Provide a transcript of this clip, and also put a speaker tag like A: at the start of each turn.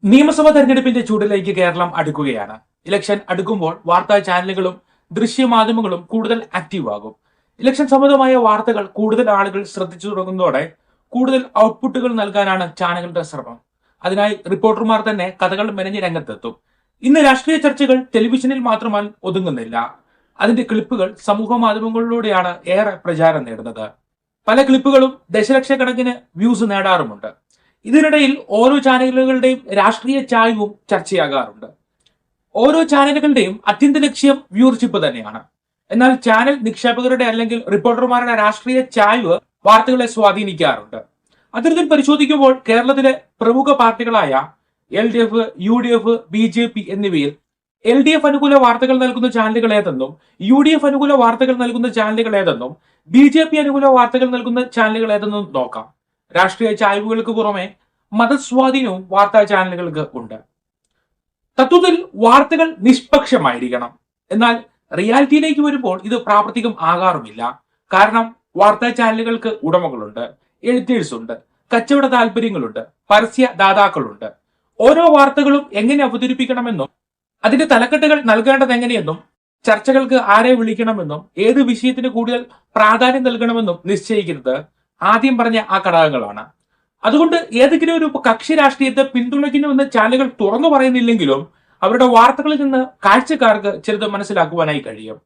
A: നിയമസഭാ തെരഞ്ഞെടുപ്പിന്റെ ചൂടിലേക്ക് കേരളം അടുക്കുകയാണ്. ഇലക്ഷൻ അടുക്കുമ്പോൾ വാർത്താ ചാനലുകളും ദൃശ്യമാധ്യമങ്ങളും കൂടുതൽ ആക്റ്റീവ് ആകും. ഇലക്ഷൻ സംബന്ധമായ വാർത്തകൾ കൂടുതൽ ആളുകൾ ശ്രദ്ധിച്ചു തുടങ്ങുന്നതോടെ കൂടുതൽ ഔട്ട്പുട്ടുകൾ നൽകാനാണ് ചാനലുകളുടെ ശ്രമം. അതിനായി റിപ്പോർട്ടർമാർ തന്നെ കഥകൾ മെനഞ്ഞ് രംഗത്തെത്തും. ഇന്ന് രാഷ്ട്രീയ ചർച്ചകൾ ടെലിവിഷനിൽ മാത്രമായി ഒതുങ്ങുന്നില്ല. അതിന്റെ ക്ലിപ്പുകൾ സമൂഹ മാധ്യമങ്ങളിലൂടെയാണ് ഏറെ പ്രചാരം നേടുന്നത്. പല ക്ലിപ്പുകളും ദശലക്ഷക്കണക്കിന് വ്യൂസ് നേടാറുമുണ്ട്. ഇതിനിടയിൽ ഓരോ ചാനലുകളുടെയും രാഷ്ട്രീയ ചായ്വും ചർച്ചയാകാറുണ്ട്. ഓരോ ചാനലുകളുടെയും അത്യന്ത ലക്ഷ്യം വ്യൂവർഷിപ്പ് തന്നെയാണ്. എന്നാൽ ചാനൽ നിക്ഷേപകരുടെ അല്ലെങ്കിൽ റിപ്പോർട്ടർമാരുടെ രാഷ്ട്രീയ ചായ്വ് വാർത്തകളെ സ്വാധീനിക്കാറുണ്ട്. അത്തരത്തിൽ പരിശോധിക്കുമ്പോൾ കേരളത്തിലെ പ്രമുഖ പാർട്ടികളായ LDF, UDF, BJP എന്നിവയിൽ LDF അനുകൂല വാർത്തകൾ നൽകുന്ന ചാനലുകൾ ഏതെന്നും UDF അനുകൂല വാർത്തകൾ നൽകുന്ന ചാനലുകൾ ഏതെന്നും BJP അനുകൂല വാർത്തകൾ നൽകുന്ന ചാനലുകൾ ഏതെന്നും നോക്കാം. രാഷ്ട്രീയ ചായ്വുകൾക്ക് പുറമെ മതസ്വാധീനവും വാർത്താ ചാനലുകൾക്ക് ഉണ്ട്. തത്വത്തിൽ വാർത്തകൾ നിഷ്പക്ഷമായിരിക്കണം. എന്നാൽ റിയാലിറ്റിയിലേക്ക് വരുമ്പോൾ ഇത് പ്രാവർത്തികം ആകാറുമില്ല. കാരണം വാർത്താ ചാനലുകൾക്ക് ഉടമകളുണ്ട്, എഡിറ്റേഴ്സ് ഉണ്ട്, കച്ചവട താല്പര്യങ്ങളുണ്ട്, പരസ്യ ദാതാക്കളുണ്ട്. ഓരോ വാർത്തകളും എങ്ങനെ അവതരിപ്പിക്കണമെന്നും അതിന്റെ തലക്കെട്ടുകൾ നൽകേണ്ടത് എങ്ങനെയെന്നും ചർച്ചകൾക്ക് ആരെ വിളിക്കണമെന്നും ഏത് വിഷയത്തിന് കൂടുതൽ പ്രാധാന്യം നൽകണമെന്നും നിശ്ചയിക്കുന്നത് ആദ്യം പറഞ്ഞ ആ ഘടകങ്ങളാണ്. അതുകൊണ്ട് ഏതെങ്കിലും ഒരു കക്ഷി രാഷ്ട്രീയത്തെ പിന്തുണയ്ക്കുന്നുവെന്ന് ചാനലുകൾ തുറന്നു പറയുന്നില്ലെങ്കിലും അവരുടെ വാർത്തകളിൽ നിന്ന് കാഴ്ചക്കാർക്ക് ചിലത് മനസ്സിലാക്കുവാനായി കഴിയും.